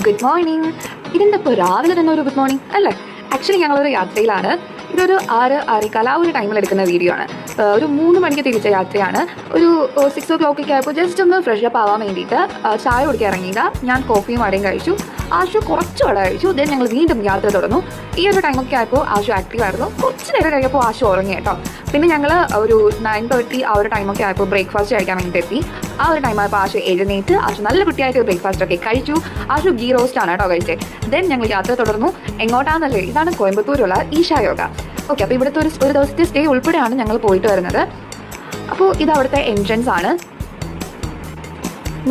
Good morning. ഇതിൻ്റെ ഇപ്പോൾ രാവിലെ തന്നെ ഒരു ഗുഡ് മോർണിംഗ് അല്ലേ? ആക്ച്വലി ഞങ്ങളൊരു യാത്രയിലാണ്. ഇതൊരു 6:45 ആ ഒരു ടൈമിൽ എടുക്കുന്ന വീഡിയോ ആണ്. ഒരു 3 മണിക്ക് തിരിച്ച യാത്രയാണ്. ഒരു 6 o'clock ആയപ്പോൾ ജസ്റ്റ് ഒന്ന് ഫ്രഷ് അപ്പ് ആവാൻ വേണ്ടിയിട്ട് ചായ കുടിക്കാൻ ഇറങ്ങിയതാ. ഞാൻ കോഫിയും വടയും കഴിച്ചു. ആശു കുറച്ച് വട കഴിച്ചു. ദെൻ ഞങ്ങൾ വീണ്ടും യാത്ര തുടർന്നു. ഈ ഒരു ടൈമൊക്കെ ആയപ്പോൾ ആശു ആക്റ്റീവ് ആയിരുന്നു. കുറച്ച് നേരം കഴിയപ്പോൾ ആശു ഉറങ്ങി കേട്ടോ. പിന്നെ ഞങ്ങൾ ഒരു 9:30 ആ ഒരു ടൈമൊക്കെ ആയപ്പോൾ ബ്രേക്ക്ഫാസ്റ്റ് കഴിക്കാൻ വേണ്ടിയിട്ട് എത്തി. ആ ഒരു ടൈം ആയപ്പോൾ ആശു എഴുന്നേറ്റ് ആശു നല്ല കുട്ടിയായിട്ട് ബ്രേക്ക്ഫാസ്റ്റ് ഒക്കെ കഴിച്ചു. ആശു ഗീ റോസ്റ്റ് ആണ് കേട്ടോ കഴിച്ചത്. ദെൻ ഞങ്ങൾ യാത്ര തുടർന്നു. എങ്ങോട്ടാണെന്നല്ലേ? ഇതാണ് കോയമ്പത്തൂരുള്ള ഈശാ യോഗ. ഓക്കെ, അപ്പോൾ ഇവിടുത്തെ ഒരു ദിവസത്തെ സ്റ്റേ ഉൾപ്പെടെയാണ് ഞങ്ങൾ പോയിട്ട് വരുന്നത്. അപ്പോൾ ഇത് അവിടുത്തെ എൻട്രൻസ് ആണ്.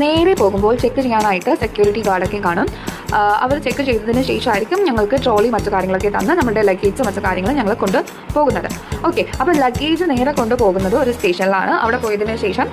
നേരെ പോകുമ്പോൾ ചെക്ക് ചെയ്യാനായിട്ട് സെക്യൂരിറ്റി ഗാർഡൊക്കെ കാണും. അവർ ചെക്ക് ചെയ്തതിന് ശേഷമായിരിക്കും ഞങ്ങൾക്ക് ട്രോളി മറ്റു കാര്യങ്ങളൊക്കെ തന്ന് നമ്മുടെ ലഗേജ് മറ്റു കാര്യങ്ങൾ ഞങ്ങൾ കൊണ്ട് പോകുന്നത്. ഓക്കെ, അപ്പോൾ ലഗേജ് നേരെ കൊണ്ടുപോകുന്നത് ഒരു സ്റ്റേഷനിലാണ്. അവിടെ പോയതിന് ശേഷം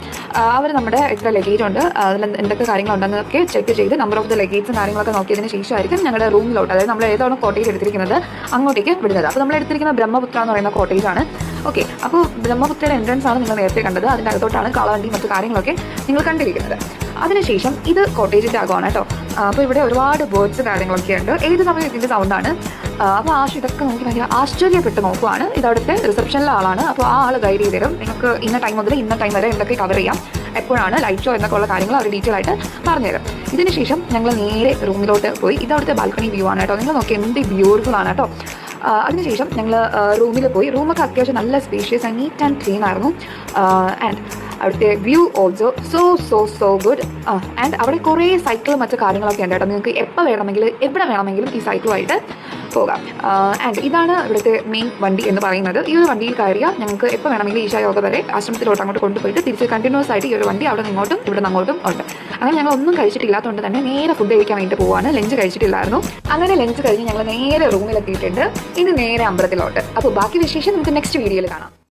അവർ നമ്മുടെ എത്ര ലഗേജ് ഉണ്ട്, അതിൽ എന്തൊക്കെ കാര്യങ്ങളുണ്ടെന്നൊക്കെ ചെക്ക് ചെയ്ത് നമ്പർ ഓഫ് ദ ലഗേജും കാര്യങ്ങളൊക്കെ നോക്കിയതിന് ശേഷമായിരിക്കും ഞങ്ങളുടെ റൂമിലോട്ട്, അതായത് നമ്മൾ ഏതാണ് കോട്ടേജ് എടുത്തിരിക്കുന്നത് അങ്ങോട്ടേക്ക് വിടുന്നത്. അപ്പോൾ നമ്മൾ എടുത്തിരിക്കുന്ന ബ്രഹ്മപുത്ര എന്ന് പറയുന്ന കോട്ടേജാണ്. ഓക്കെ, അപ്പോൾ ബ്രഹ്മപുത്രയുടെ എൻട്രൻസ് ആണ് നിങ്ങൾ നേരത്തെ കണ്ടത്. അതിൻ്റെ അകത്തോട്ടാണ് കാളവണ്ടി മറ്റു കാര്യങ്ങളൊക്കെ നിങ്ങൾ കണ്ടിരിക്കുന്നത്. അതിനുശേഷം ഇത് കോട്ടേജിൻ്റെ അകമാണ് കേട്ടോ. അപ്പോൾ ഇവിടെ ഒരുപാട് ബേർഡ്സ് കാര്യങ്ങളൊക്കെ ഉണ്ട്. ഏത് സമയം ഇതിൻ്റെ സൗണ്ടാണ്. അപ്പോൾ ആശു ഇതൊക്കെ നോക്കി ഭയങ്കര ആശ്ചര്യപ്പെട്ട് നോക്കുവാണ്. ഇത് അവിടുത്തെ റിസപ്ഷനിലെ ആളാണ്. അപ്പോൾ ആ ആൾ ഗൈഡ് ചെയ്ത് തരും. നിങ്ങൾക്ക് ഇന്ന ടൈം മുതൽ ഇന്ന ടൈം വരെ എന്തൊക്കെ കവർ ചെയ്യാം, എപ്പോഴാണ് ലൈറ്റ് ഷോ എന്നൊക്കെ ഉള്ള കാര്യങ്ങൾ അവർ ഡീറ്റെയിൽ ആയിട്ട് പറഞ്ഞുതരും. ഇതിന് ശേഷം ഞങ്ങൾ നേരെ റൂമിലോട്ട് പോയി. ഇത് അവിടുത്തെ ബാൽക്കണി വ്യൂ ആണ് കേട്ടോ. നിങ്ങൾ നോക്കി എന്ത് ബ്യൂട്ടിഫുൾ ആണ് കേട്ടോ. അതിനുശേഷം ഞങ്ങൾ റൂമിൽ പോയി. റൂമൊക്കെ അത്യാവശ്യം നല്ല spacious and neat and clean ആയിരുന്നു. ആൻഡ് അവിടുത്തെ view also so good. And അവിടെ കുറേ സൈക്കിളും മറ്റു കാര്യങ്ങളൊക്കെ ഉണ്ട് കേട്ടോ. നിങ്ങൾക്ക് എപ്പോൾ വേണമെങ്കിലും എവിടെ വേണമെങ്കിലും ഈ സൈക്കിളുമായിട്ട് പോകാം. ആൻഡ് ഇതാണ് ഇവിടുത്തെ മെയിൻ വണ്ടി എന്ന് പറയുന്നത്. ഈ ഒരു വണ്ടിയിൽ കയറിയാൽ ഞങ്ങൾക്ക് എപ്പോൾ വേണമെങ്കിലും ഈശാ യോഗ വരെ ആശ്രമത്തിലോട്ട് അങ്ങോട്ട് കൊണ്ടുപോയിട്ട് തിരിച്ച് കണ്ടിന്യൂസ് ആയിട്ട് ഈ ഒരു വണ്ടി അവിടെ നിങ്ങോട്ടും ഇവിടെ നിന്ന് അങ്ങോട്ടും ഉണ്ട്. അങ്ങനെ ഞങ്ങൾ ഒന്നും കഴിച്ചിട്ടില്ലാത്തതുകൊണ്ട് തന്നെ നേരെ ഫുഡ് കഴിക്കാൻ വേണ്ടി പോവാണ്. ലഞ്ച് കഴിച്ചിട്ടില്ലായിരുന്നു. അങ്ങനെ ലഞ്ച് കഴിഞ്ഞ് ഞങ്ങൾ നേരെ റൂമിലെത്തിയിട്ടുണ്ട്. ഇനി നേരെ അമ്പലത്തിലോട്ട്. അപ്പോൾ ബാക്കി വിശേഷം നമുക്ക് നെക്സ്റ്റ് വീഡിയോയിൽ കാണാം.